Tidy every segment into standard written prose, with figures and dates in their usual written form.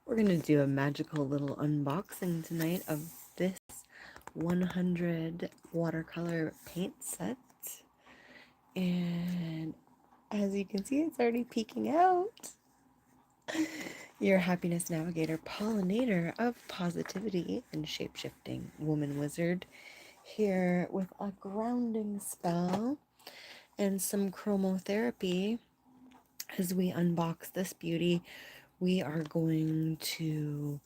We're going to do a magical little unboxing tonight of this 100 watercolor paint set. And as you can see, it's already peeking out. Your happiness navigator, pollinator of positivity and shapeshifting woman wizard, here with a grounding spell and some chromotherapy. As we unbox this beauty, we are going to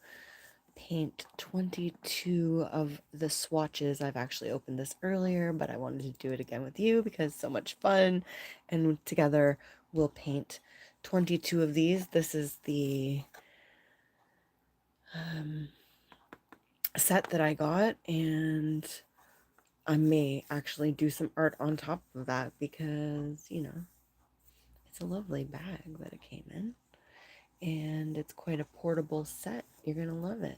paint 22 of the swatches. I've actually opened this earlier, but I wanted to do it again with you because it's so much fun. And together we'll paint 22 of these. This is the set that I got, and I may actually do some art on top of that because, you know, it's a lovely bag that it came in. And it's quite a portable set. You're going to love it.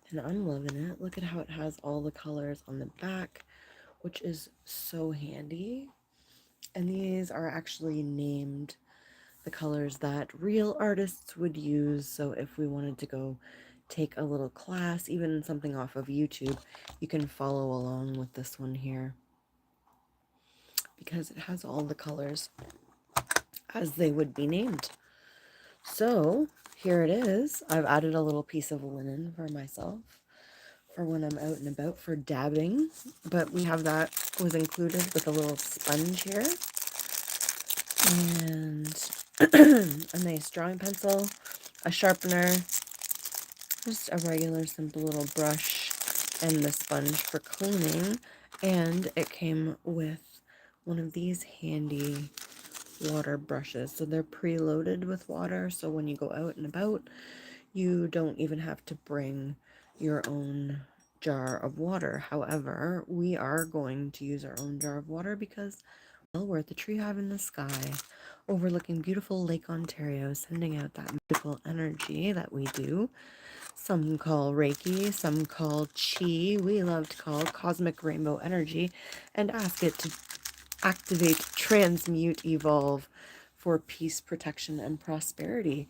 And I'm loving it. Look at how it has all the colors on the back, which is so handy. And these are actually named the colors that real artists would use. So if we wanted to go take a little class, even something off of YouTube, you can follow along with this one here, because it has all the colors as they would be named. So here it is. I've added a little piece of linen for myself for when I'm out and about for dabbing, but we have that was included with a little sponge here, and a nice drawing pencil, a sharpener, just a regular simple little brush, and the sponge for cleaning. And it came with one of these handy water brushes, so they're preloaded with water, so when you go out and about, you don't even have to bring your own jar of water. However, we are going to use our own jar of water because, well, we're at the Tree Hive in the sky, overlooking beautiful Lake Ontario, sending out that magical energy that we do. Some call Reiki, some call Chi, we love to call cosmic rainbow energy, and ask it to activate, transmute, evolve for peace, protection, and prosperity.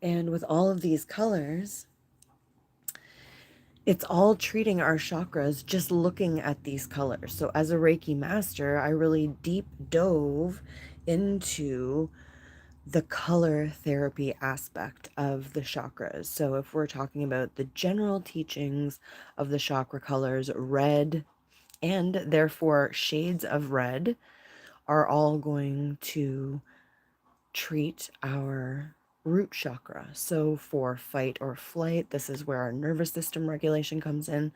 And with all of these colors, it's all treating our chakras just looking at these colors. So as a Reiki master, I really deep dove into the color therapy aspect of the chakras. So if we're talking about the general teachings of the chakra colors, red and therefore shades of red are all going to treat our root chakra. So for fight or flight, this is where our nervous system regulation comes in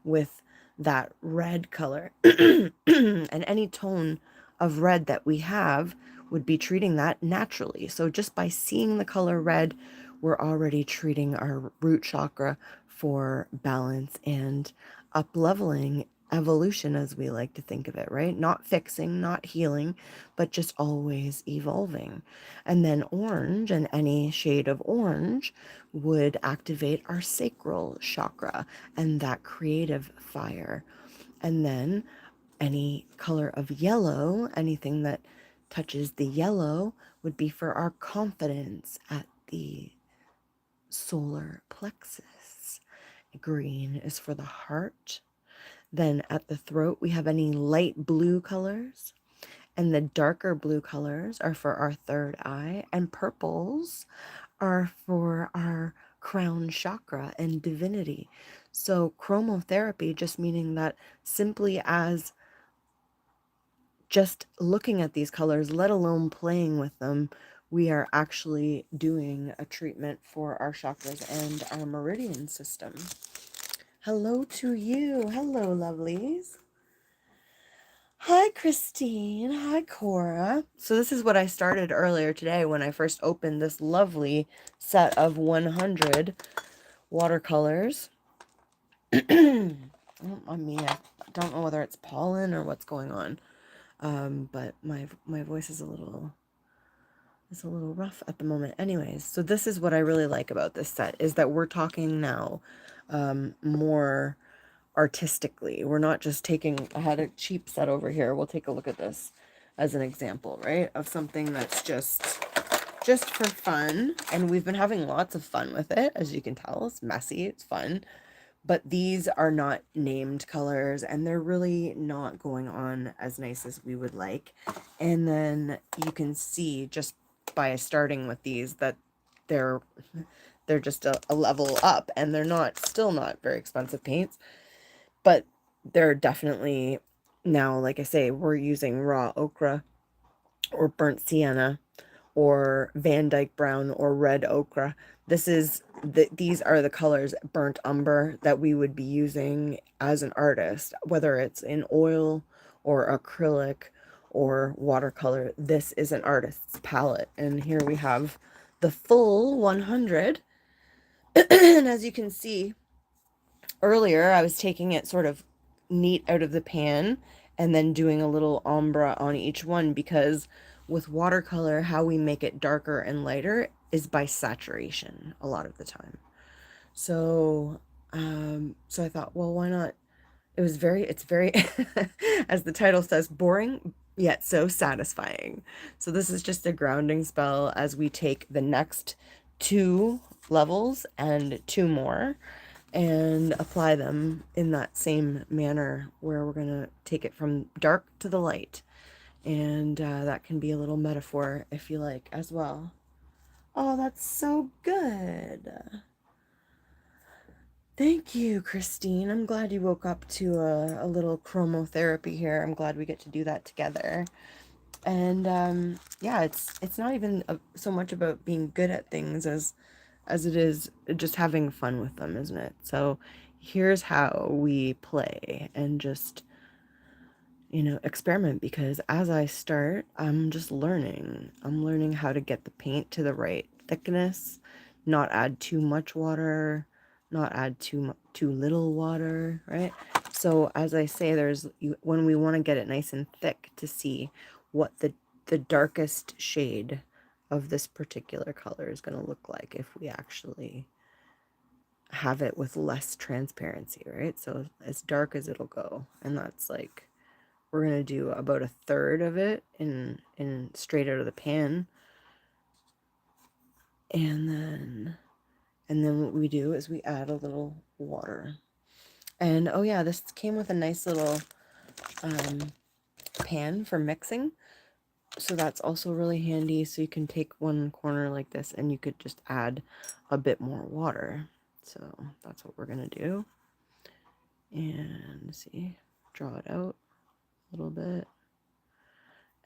with that red color. And any tone of red that we have would be treating that naturally. So just by seeing the color red, we're already treating our root chakra for balance and up leveling, evolution, as we like to think of it, right? Not fixing, not healing, but just always evolving. And then orange, and any shade of orange, would activate our sacral chakra and that creative fire. And then any color of yellow, anything that touches the yellow, would be for our confidence at the solar plexus. Green is for the heart. Then at the throat, we have any light blue colors, and the darker blue colors are for our third eye, and purples are for our crown chakra and divinity. So chromotherapy, just meaning that simply as just looking at these colors, let alone playing with them, we are actually doing a treatment for our chakras and our meridian system. Hello to you. Hello, lovelies. Hi, Christine. Hi, Cora. So this is what I started earlier today when I first opened this lovely set of 100 watercolors. I don't know whether it's pollen or what's going on, but my voice is a little rough at the moment. Anyways, so this is what I really like about this set, is that we're talking now more artistically. We're not just taking, I had a cheap set over here. We'll take a look at this as an example, right? Of something that's just just for fun, and we've been having lots of fun with it. As you can tell, it's messy, it's fun, but these are not named colors, and they're really not going on as nice as we would like. And then you can see just by starting with these that they're just a level up, and they're still not very expensive paints, but they're definitely, now, like I say, we're using raw ochre or burnt sienna or Van Dyke brown or red ochre. These are the colors, burnt umber, that we would be using as an artist, whether it's in oil or acrylic or watercolor. This is an artist's palette, and here we have the full 100. And as you can see, earlier I was taking it sort of neat out of the pan and then doing a little ombre on each one, because with watercolor, how we make it darker and lighter is by saturation a lot of the time. So so I thought, well, why not? It's very as the title says, boring yet so satisfying. So this is just a grounding spell as we take the next 2 levels and 2 more and apply them in that same manner, where we're going to take it from dark to the light. And that can be a little metaphor, if you like, as well. Oh, that's so good. Thank you, Christine. I'm glad you woke up to a little chromotherapy here. I'm glad we get to do that together. And yeah, it's not even so much about being good at things as it is just having fun with them, isn't it? So here's how we play and just, experiment, because as I start, I'm just learning. I'm learning how to get the paint to the right thickness, not add too much water, not add too little water, right? So as I say, when we want to get it nice and thick to see what the darkest shade of this particular color is going to look like if we actually have it with less transparency, right? So as dark as it'll go, and that's like, we're going to do about 1/3 of it in straight out of the pan. And then what we do is we add a little water. And oh yeah, this came with a nice little pan for mixing. So that's also really handy. So you can take one corner like this and you could just add a bit more water. So that's what we're going to do. And see, draw it out a little bit.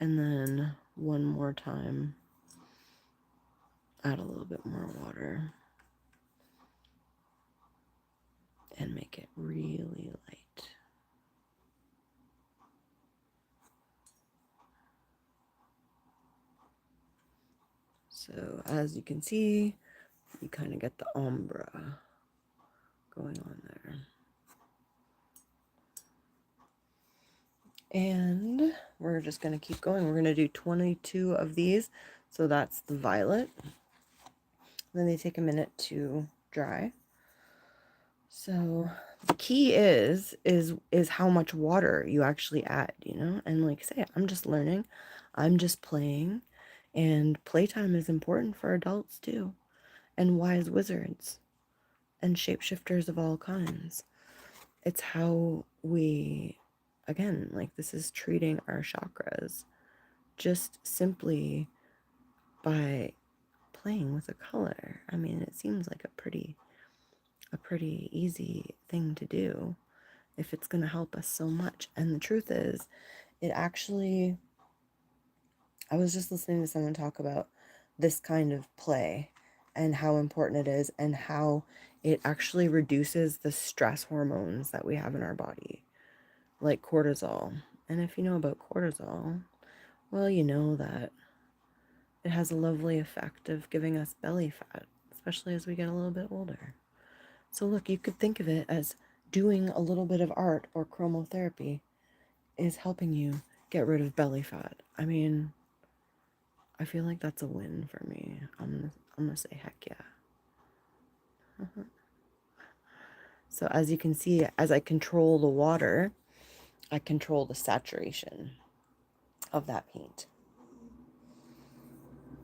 And then one more time, add a little bit more water and make it really light. So as you can see, you kind of get the ombre going on there. And we're just going to keep going. We're going to do 22 of these. So that's the violet. Then they take a minute to dry. So the key is how much water you actually add, And like I say, I'm just learning. I'm just playing. And playtime is important for adults too. And wise wizards. And shapeshifters of all kinds. It's how we, again, like, this is treating our chakras just simply by playing with a color. I mean, it seems like a pretty easy thing to do if it's going to help us so much. And the truth is, I was just listening to someone talk about this kind of play and how important it is, and how it actually reduces the stress hormones that we have in our body, like cortisol. And if you know about cortisol, well, you know that it has a lovely effect of giving us belly fat, especially as we get a little bit older. So look, you could think of it as doing a little bit of art or chromotherapy is helping you get rid of belly fat. I mean, I feel like that's a win for me. I'm gonna say heck yeah. So as you can see, as I control the water, I control the saturation of that paint.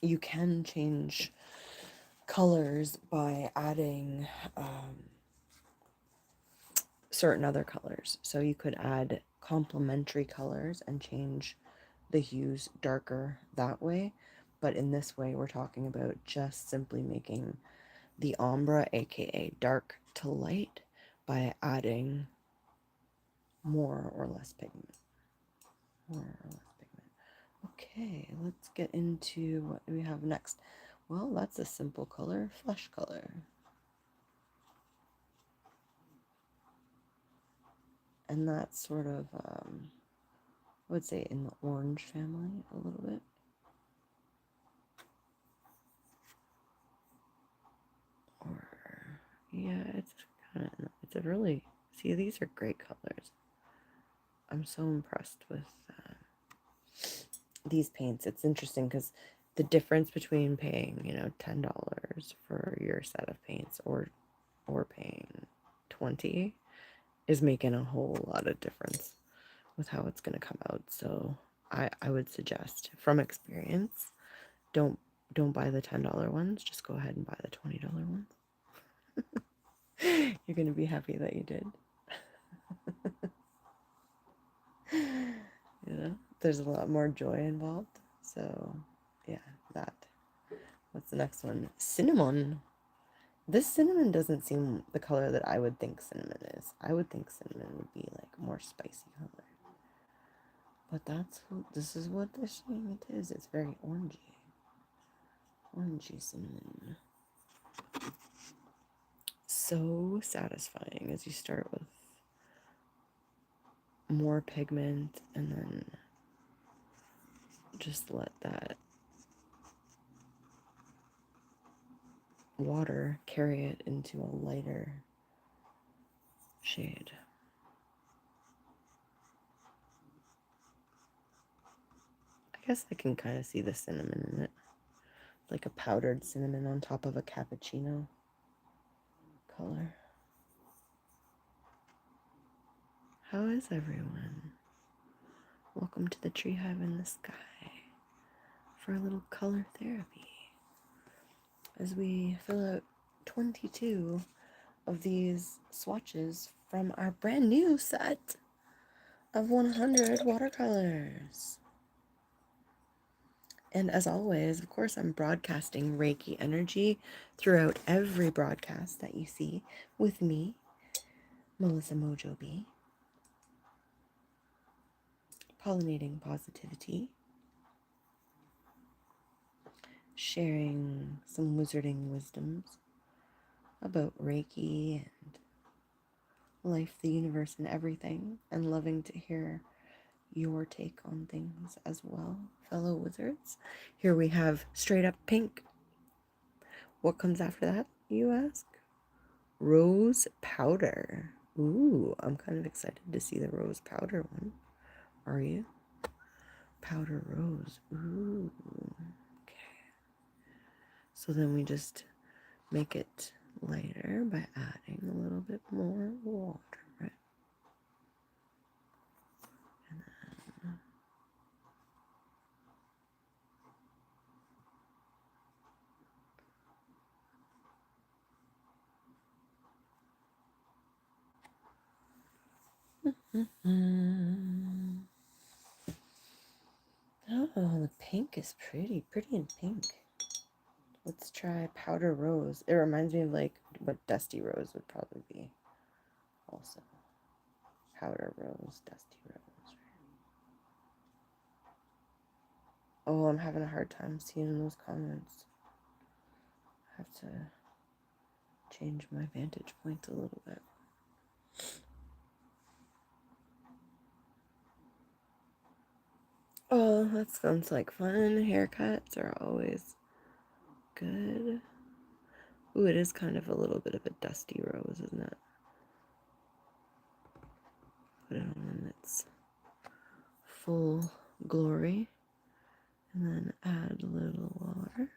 You can change colors by adding certain other colors. So you could add complementary colors and change the hues darker that way. But in this way, we're talking about just simply making the ombre, aka dark to light, by adding more or less pigment. More or less pigment. Okay, let's get into what we have next. Well, that's a simple color, flesh color. And that's sort of, I would say, in the orange family a little bit. Or, yeah, it's kind of, it's a really, see, these are great colors. I'm so impressed with these paints. It's interesting because the difference between paying, $10 for your set of paints or paying 20 is making a whole lot of difference with how it's going to come out. So I would suggest, from experience, don't buy the $10 ones. Just go ahead and buy the $20 ones. You're going to be happy that you did. There's a lot more joy involved. So yeah, that. What's the next one? Cinnamon. This cinnamon doesn't seem the color that I would think cinnamon is. I would think cinnamon would be like more spicy color. But this is what they're saying it is. It's very orangey. Orangey cinnamon. So satisfying as you start with more pigment and then just let that water carry it into a lighter shade. I guess I can kind of see the cinnamon in it. Like a powdered cinnamon on top of a cappuccino color. How is everyone? Welcome to the Tree Hive in the Sky for a little color therapy as we fill out 22 of these swatches from our brand new set of 100 watercolors. And as always, of course, I'm broadcasting Reiki energy throughout every broadcast that you see with me, Melissa Mojo B. Pollinating positivity, sharing some wizarding wisdoms about Reiki and life, the universe, and everything, and loving to hear your take on things as well, fellow wizards. Here we have straight up pink. What comes after that, you ask? Rose powder. Ooh, I'm kind of excited to see the rose powder one. Are you? Powder rose. Ooh. Okay. So then we just make it lighter by adding a little bit more water, right? And then, oh, the pink is pretty in pink. Let's try powder rose. It reminds me of like what dusty rose would probably be. Also, powder rose, dusty rose. Oh, I'm having a hard time seeing those comments. I have to change my vantage point a little bit. Oh, that sounds like fun. Haircuts are always good. Ooh, it is kind of a little bit of a dusty rose, isn't it? Put it on in its full glory. And then add a little water.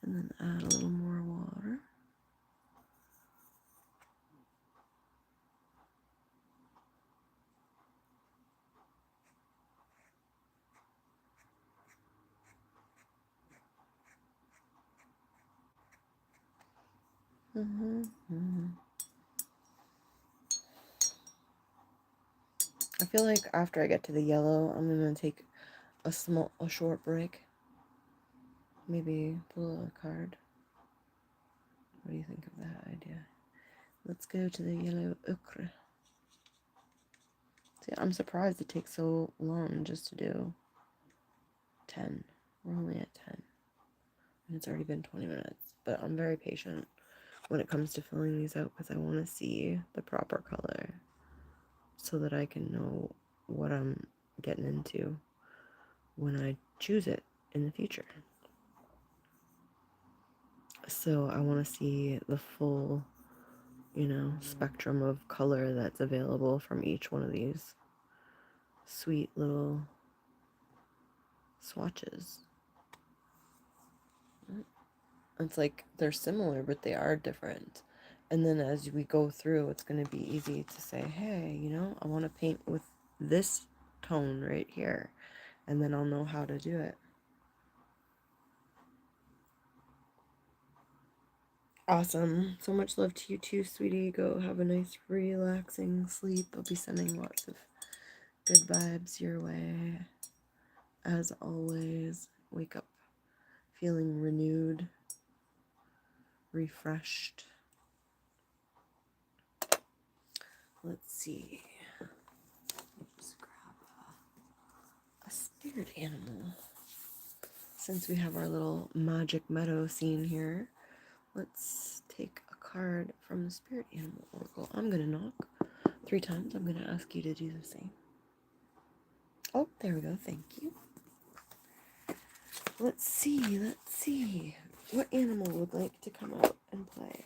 And then add a little more water. I feel like after I get to the yellow, I'm gonna take a short break. Maybe pull a card. What do you think of that idea? Let's go to the yellow ochre. See, I'm surprised it takes so long just to do 10. We're only at 10. And it's already been 20 minutes. But I'm very patient when it comes to filling these out because I want to see the proper color so that I can know what I'm getting into when I choose it in the future. So I want to see the full, spectrum of color that's available from each one of these sweet little swatches. It's like they're similar, but they are different. And then as we go through, it's going to be easy to say, hey, I want to paint with this tone right here. And then I'll know how to do it. Awesome. So much love to you too, sweetie. Go have a nice, relaxing sleep. I'll be sending lots of good vibes your way. As always, wake up feeling renewed, refreshed. Let's see. Let's grab a spirit animal. Since we have our little magic meadow scene here, let's take a card from the spirit animal oracle. I'm going to knock 3 times. I'm going to ask you to do the same. Oh, there we go. Thank you. Let's see. What animal would like to come out and play?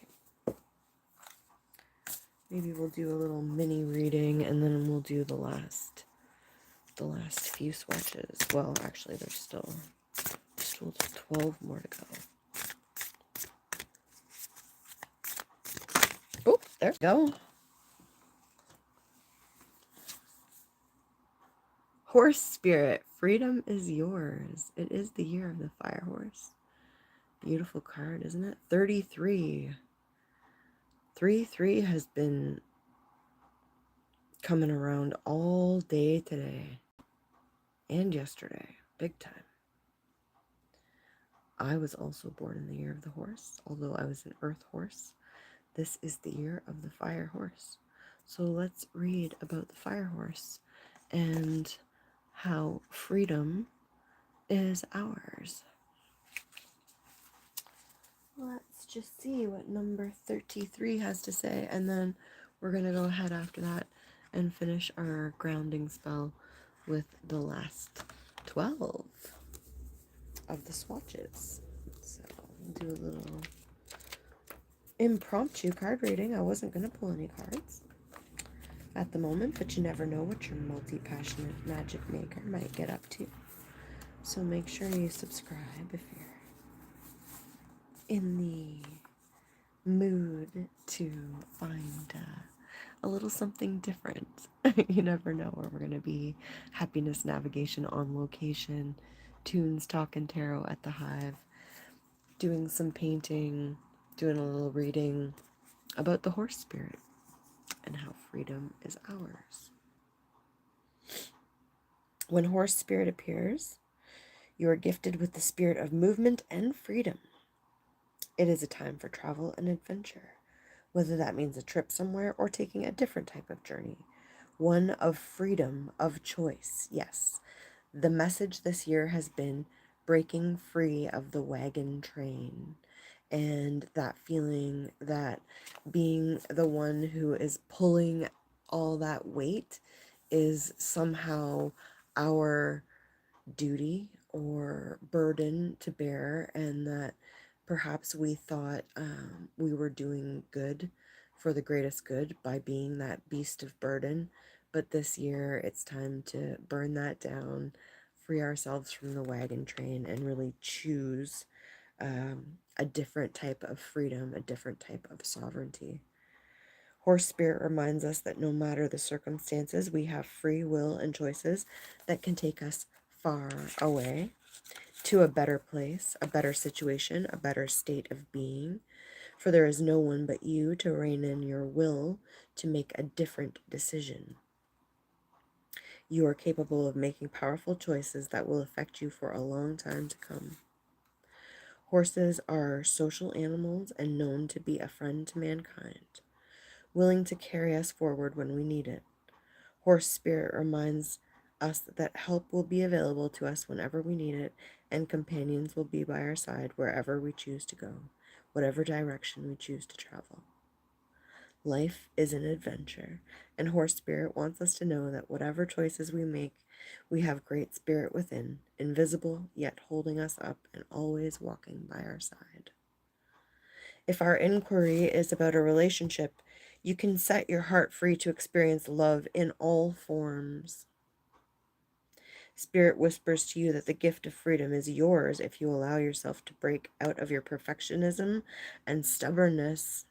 Maybe we'll do a little mini reading and then we'll do the last few swatches. Well, actually, there's still 12 more to go. Oh, there we go. Horse spirit, freedom is yours. It is the year of the fire horse. Beautiful card, isn't it? 33. 3-3 has been coming around all day today and yesterday. Big time. I was also born in the year of the horse, although I was an earth horse. This is the year of the fire horse. So let's read about the fire horse and how freedom is ours. Let's just see what number 33 has to say, and then we're going to go ahead after that and finish our grounding spell with the last 12 of the swatches. So we'll do a little impromptu card reading. I wasn't going to pull any cards at the moment, but you never know what your multi-passionate magic maker might get up to. So make sure you subscribe if you're in the mood to find a little something different. You never know where we're going to be. Happiness Navigation on location, Tunes Talking Tarot at the Hive, doing some painting, doing a little reading about the horse spirit and how freedom is ours. When horse spirit appears, you are gifted with the spirit of movement and freedom. It is a time for travel and adventure, whether that means a trip somewhere or taking a different type of journey. One of freedom, of choice. Yes, the message this year has been breaking free of the wagon train, and that feeling that being the one who is pulling all that weight is somehow our duty or burden to bear, and that perhaps we thought we were doing good for the greatest good by being that beast of burden. But this year it's time to burn that down, free ourselves from the wagon train, and really choose a different type of freedom, a different type of sovereignty. Horse spirit reminds us that no matter the circumstances, we have free will and choices that can take us far away to a better place, a better situation, a better state of being. For there is no one but you to rein in your will to make a different decision. You are capable of making powerful choices that will affect you for a long time to come. Horses are social animals and known to be a friend to mankind, willing to carry us forward when we need it. Horse spirit reminds us that help will be available to us whenever we need it, and companions will be by our side wherever we choose to go, whatever direction we choose to travel. Life is an adventure, and horse spirit wants us to know that whatever choices we make, we have great spirit within, invisible yet holding us up and always walking by our side. If our inquiry is about a relationship, you can set your heart free to experience love in all forms. Spirit whispers to you that the gift of freedom is yours if you allow yourself to break out of your perfectionism and stubbornness.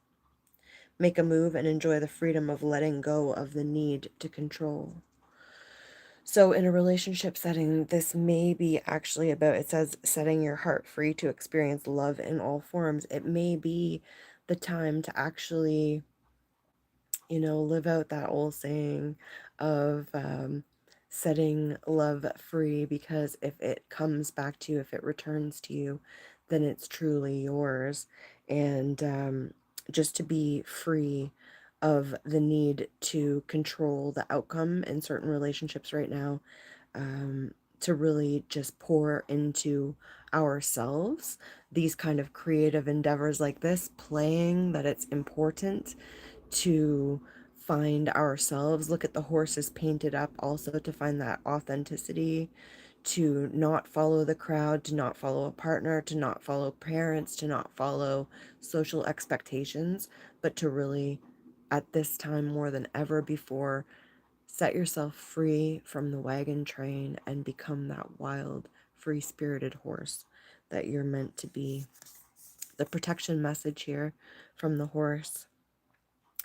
Make a move and enjoy the freedom of letting go of the need to control. So, in a relationship setting, this may be actually about, it says, setting your heart free to experience love in all forms. It may be the time to actually, live out that old saying of setting love free, because if it comes back to you, if it returns to you, then it's truly yours. And just to be free of the need to control the outcome in certain relationships right now, to really just pour into ourselves. These kind of creative endeavors like this, playing that it's important to find ourselves. Look at the horses painted up also to find that authenticity, to not follow the crowd, to not follow a partner, to not follow parents, to not follow social expectations, but to really, at this time more than ever before, set yourself free from the wagon train and become that wild, free-spirited horse that you're meant to be. The protection message here from the horse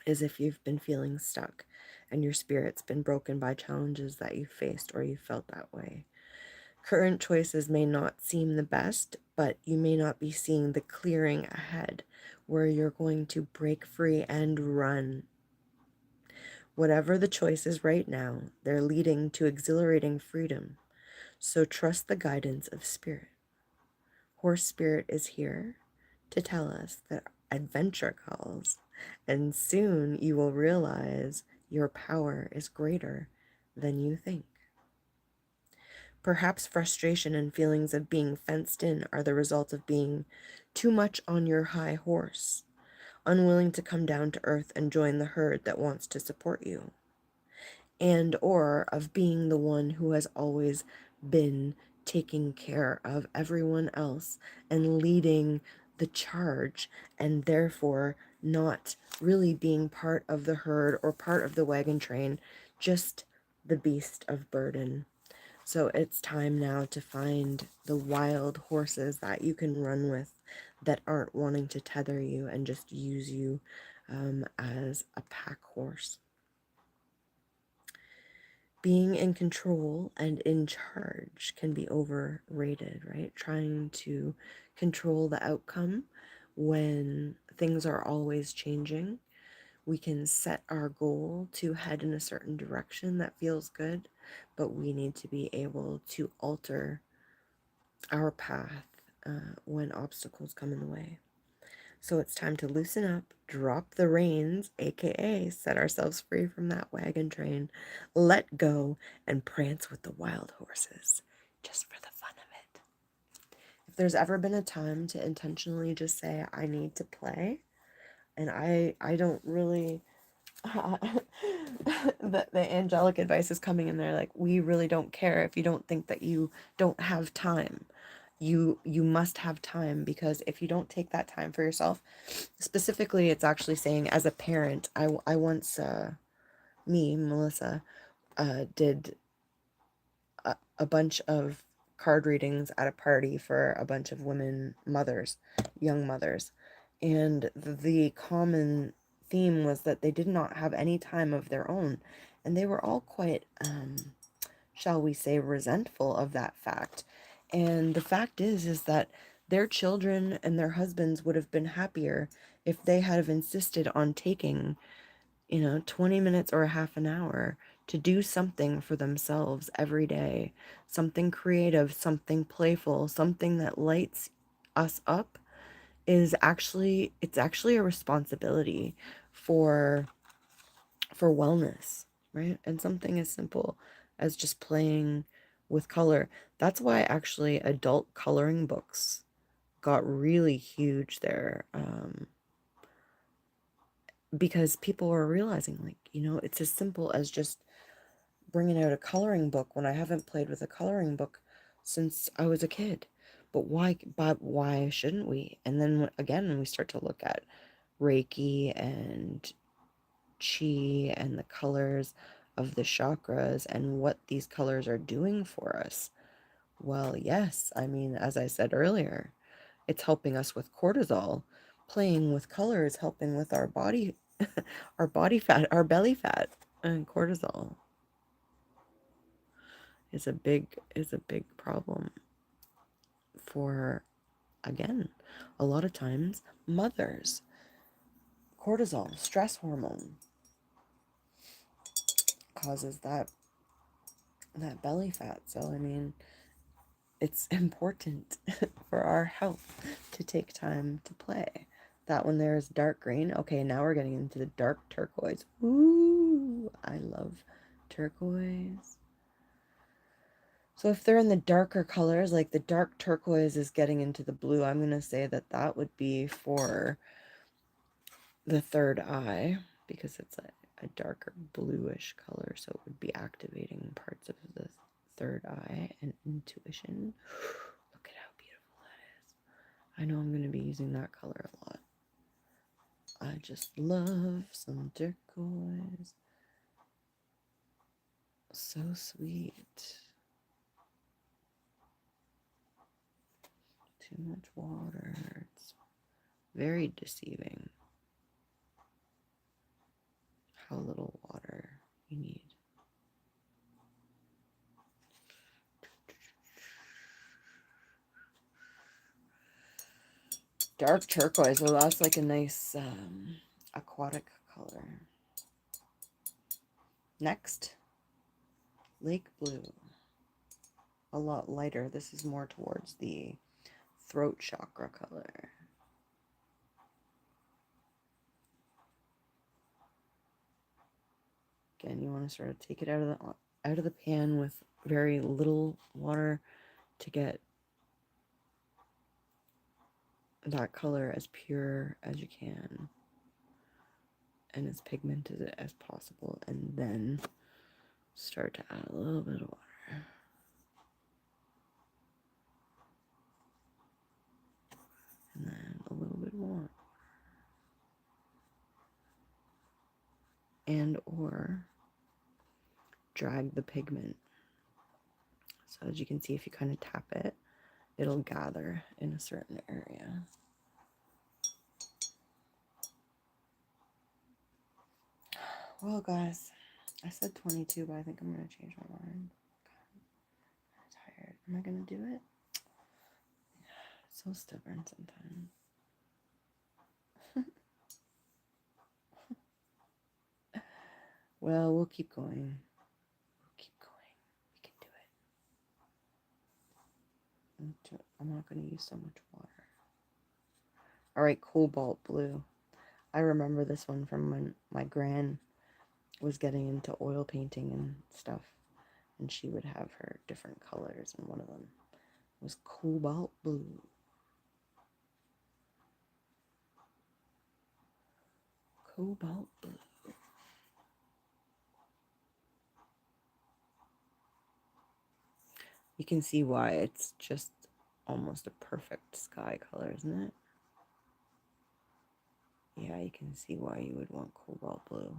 is if you've been feeling stuck and your spirit's been broken by challenges that you faced or you felt that way. Current choices may not seem the best, but you may not be seeing the clearing ahead where you're going to break free and run. Whatever the choice is right now, they're leading to exhilarating freedom. So trust the guidance of spirit. Horse spirit is here to tell us that adventure calls, and soon you will realize your power is greater than you think. Perhaps frustration and feelings of being fenced in are the result of being too much on your high horse, unwilling to come down to earth and join the herd that wants to support you, and or of being the one who has always been taking care of everyone else and leading the charge, and therefore not really being part of the herd or part of the wagon train, just the beast of burden. So it's time now to find the wild horses that you can run with, that aren't wanting to tether you and just use you as a pack horse. Being in control and in charge can be overrated, right? Trying to control the outcome when things are always changing. We can set our goal to head in a certain direction that feels good, but we need to be able to alter our path when obstacles come in the way. So it's time to loosen up, drop the reins, aka set ourselves free from that wagon train, let go, and prance with the wild horses, just for the fun of it. If there's ever been a time to intentionally just say, I need to play, and I don't really, the angelic advice is coming in there like, we really don't care if you don't think that you don't have time. You must have time, because if you don't take that time for yourself, specifically it's actually saying as a parent, I once me, Melissa, did a bunch of card readings at a party for a bunch of women mothers, young mothers, and the common theme was that they did not have any time of their own, and they were all quite shall we say, resentful of that fact. And the fact is that their children and their husbands would have been happier if they had have insisted on taking, 20 minutes or a half an hour to do something for themselves every day, something creative, something playful, something that lights us up, it's actually a responsibility for wellness, right? And something as simple as just playing with color. That's why actually adult coloring books got really huge there, because people were realizing, like, it's as simple as just bringing out a coloring book when I haven't played with a coloring book since I was a kid. But why shouldn't we? And then again, when we start to look at Reiki and chi and the colors of the chakras and what these colors are doing for us, well, yes, I mean, as I said earlier, it's helping us with cortisol. Playing with color is helping with our body, our body fat, our belly fat, and cortisol is a big problem for, again, a lot of times mothers. Cortisol, stress hormone, causes that belly fat. So I mean, it's important for our health to take time to play. That when there's dark green, okay, now we're getting into the dark turquoise. Ooh, I love turquoise. So if they're in the darker colors, like the dark turquoise is getting into the blue, I'm going to say that that would be for the third eye, because it's a darker bluish color, so it would be activating parts of the third eye and intuition. Look at how beautiful that is. I know I'm going to be using that color a lot. I just love some turquoise. So sweet. Too much water. It's very deceiving how little water you need. Dark turquoise. Well, that's like a nice aquatic color. Next, lake blue. A lot lighter. This is more towards the throat chakra color. Again, you want to sort of take it out of the pan with very little water to get that color as pure as you can and as pigmented as possible, and then start to add a little bit of water. And then a little bit more. And or drag the pigment. So as you can see, if you kind of tap it, it'll gather in a certain area. Well, guys, I said 22, but I think I'm going to change my mind. I'm tired. Am I going to do it? So stubborn sometimes. Well, we'll keep going. We'll keep going. We can do it. I'm not going to use so much water. All right, cobalt blue. I remember this one from when my gran was getting into oil painting and stuff, and she would have her different colors, and one of them was cobalt blue. Cobalt blue. You can see why it's just almost a perfect sky color, isn't it? Yeah, you can see why you would want cobalt blue.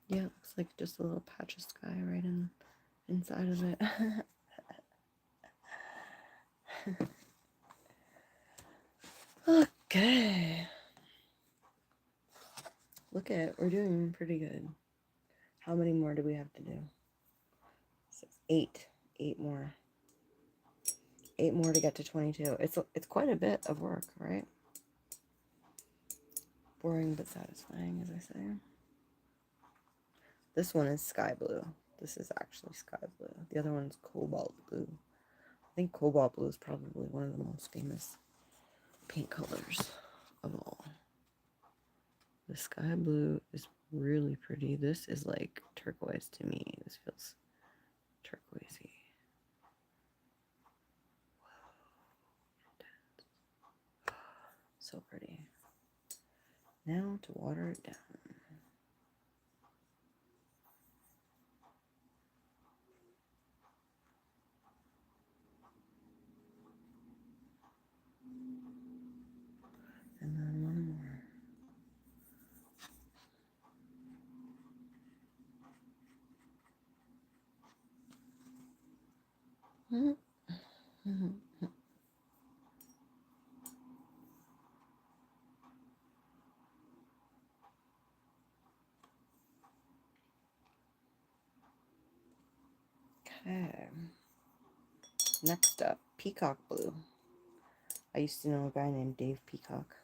Yeah, it looks like just a little patch of sky right in inside of it. Okay. Look at it. We're doing pretty good. How many more do we have to do? 8. 8 more. 8 more to get to 22. It's quite a bit of work, right? Boring but satisfying, as I say. This one is sky blue. This is actually sky blue. The other one's cobalt blue. I think cobalt blue is probably one of the most famous paint colors of all. The sky blue is really pretty. This is like turquoise to me. This feels turquoisey. Whoa. So pretty. Now to water it down. And then one more. Okay. Next up, peacock blue. I used to know a guy named Dave Peacock.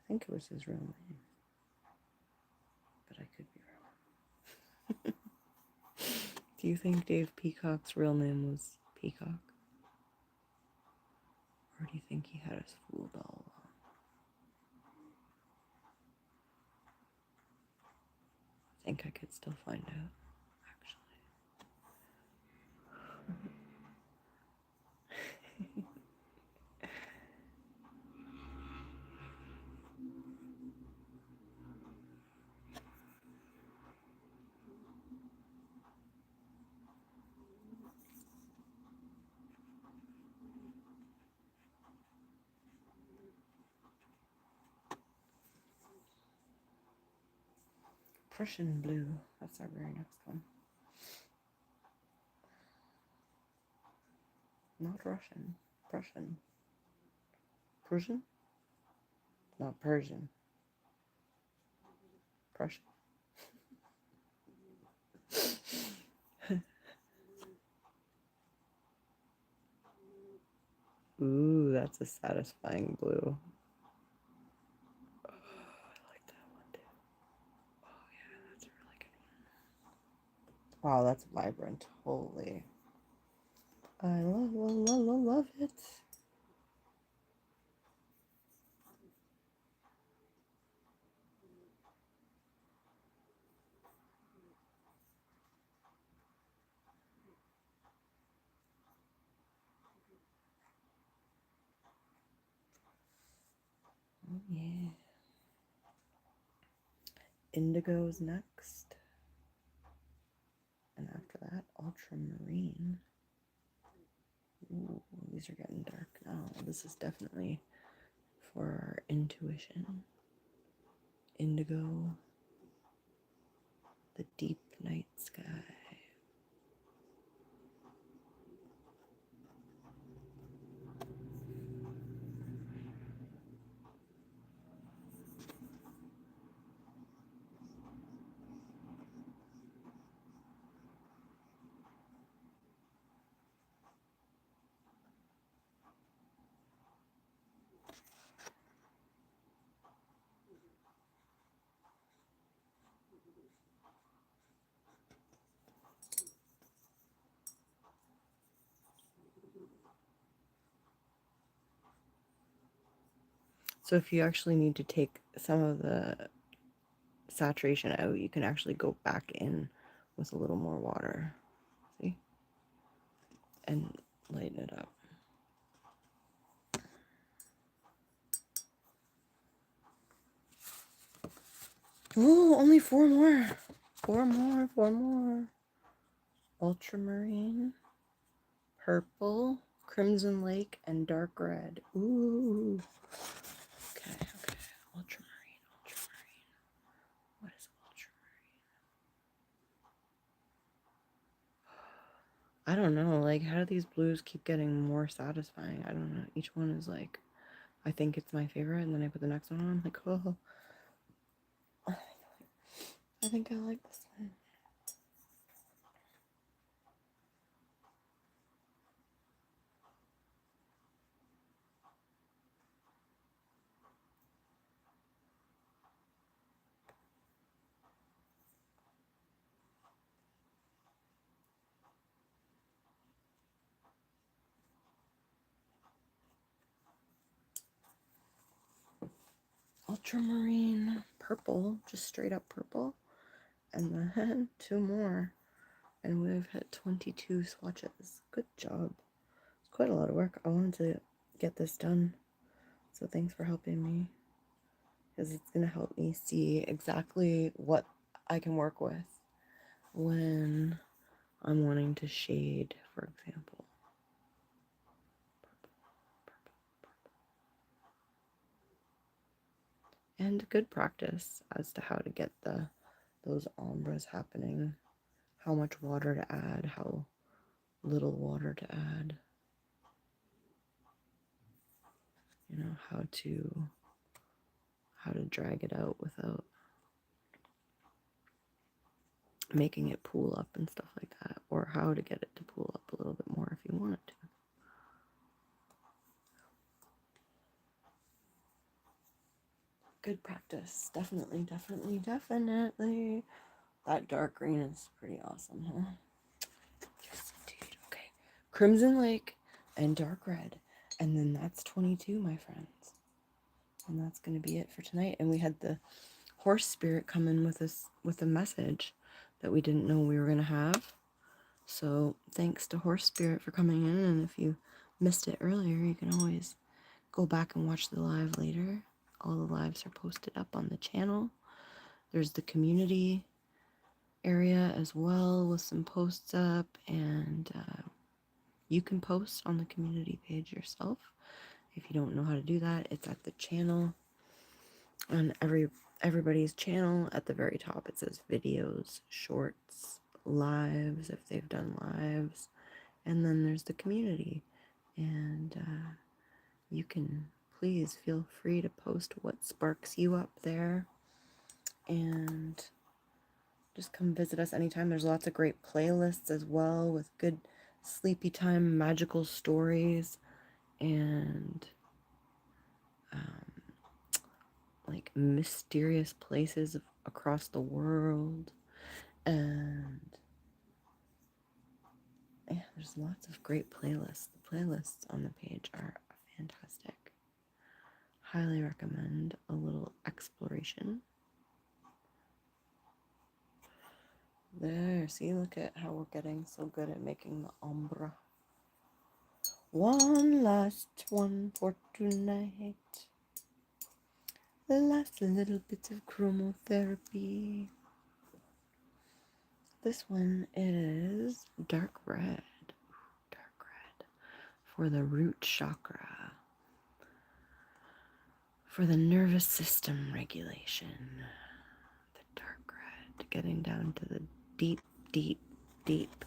I think it was his real name, but I could be wrong. Do you think Dave Peacock's real name was Peacock? Or do you think he had us fooled all along? I think I could still find out, actually. Prussian blue. That's our very next one. Not Russian. Prussian. Persian? Not Persian. Prussian. Ooh, that's a satisfying blue. Oh, I like that one too. Oh yeah, that's a really good one. Wow, that's vibrant. Holy. I love it. Oh yeah. Indigo's next. And after that, ultramarine. Ooh, these are getting dark now. This is definitely for our intuition. Indigo, the deep night sky. So if you actually need to take some of the saturation out, you can actually go back in with a little more water. See? And lighten it up. Oh, only 4 more. 4 more, 4 more. Ultramarine, purple, crimson lake, and dark red. Ooh. Okay. Ultramarine. What is ultramarine? I don't know, like, how do these blues keep getting more satisfying? I don't know. Each one is like, I think it's my favorite, and then I put the next one on, I'm like, oh, I think I like this one. Ultramarine purple, just straight up purple, and then 2 more, and we've hit 22 swatches. Good job. It's quite a lot of work. I wanted to get this done, so thanks for helping me, because it's going to help me see exactly what I can work with when I'm wanting to shade, for example. And good practice as to how to get those ombres happening, how much water to add, how little water to add, you know, how to drag it out without making it pool up and stuff like that, or how to get it to pool up a little bit more if you want it to. Good practice. Definitely, definitely, definitely. That dark green is pretty awesome, huh? Yes, indeed. Okay. Crimson Lake and dark red. And then that's 22, my friends. And that's going to be it for tonight. And we had the horse spirit come in with us with a message that we didn't know we were going to have. So thanks to horse spirit for coming in. And if you missed it earlier, you can always go back and watch the live later. All the lives are posted up on the channel. There's the community area as well with some posts up, and you can post on the community page yourself. If you don't know how to do that, it's at the channel. On everybody's channel at the very top, it says videos, shorts, lives, if they've done lives, and then there's the community. And you can please feel free to post what sparks you up there, and just come visit us anytime. There's lots of great playlists as well with good sleepy time magical stories and like mysterious places across the world. And yeah, there's lots of great playlists. The playlists on the page are fantastic. Highly recommend a little exploration. There, see, look at how we're getting so good at making the ombre. One last one for tonight. The last little bit of chromotherapy. This one is dark red. Dark red for the root chakra. For the nervous system regulation. The dark red, getting down to the deep, deep, deep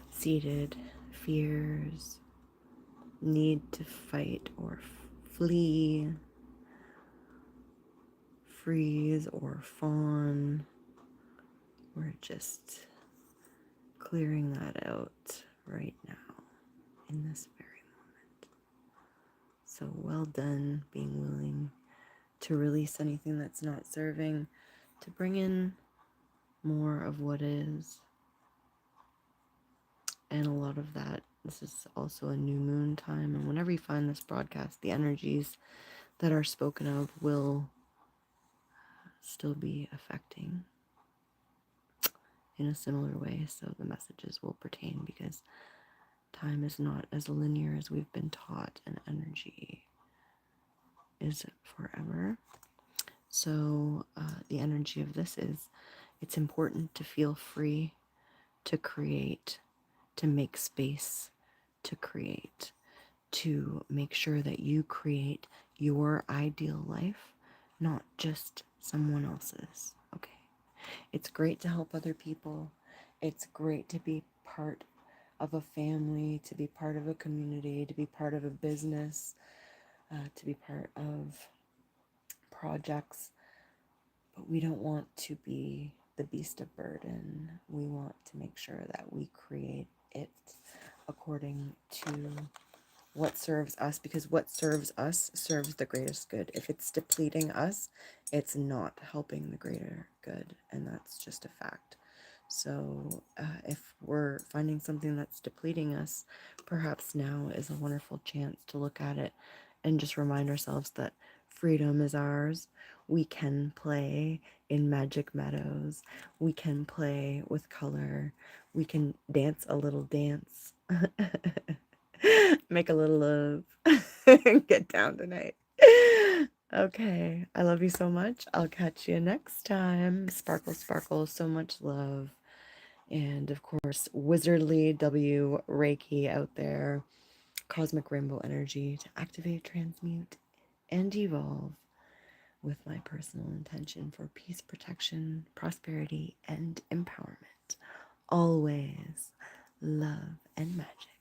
seated fears, need to fight or flee, freeze or fawn. We're just clearing that out right now in this very moment. So well done being willing to release anything that's not serving, to bring in more of what is. And a lot of that, this is also a new moon time, and whenever you find this broadcast, the energies that are spoken of will still be affecting in a similar way, so the messages will pertain, because time is not as linear as we've been taught, and energy is forever. So the energy of this is, it's important to feel free to create, to make space to create, to make sure that you create your ideal life, not just someone else's. Okay. It's great to help other people. It's great to be part of a family, to be part of a community, to be part of a business, to be part of projects. But we don't want to be the beast of burden. We want to make sure that we create it according to what serves us, because what serves us serves the greatest good. If it's depleting us, it's not helping the greater good, and that's just a fact. So if we're finding something that's depleting us, perhaps now is a wonderful chance to look at it and just remind ourselves that freedom is ours. We can play in magic meadows. We can play with color. We can dance a little dance. Make a little love. Get down tonight. Okay, I love you so much. I'll catch you next time. Sparkle, sparkle, so much love. And of course, wizardly W Reiki out there, cosmic rainbow energy to activate, transmute, and evolve with my personal intention for peace, protection, prosperity, and empowerment. Always love and magic.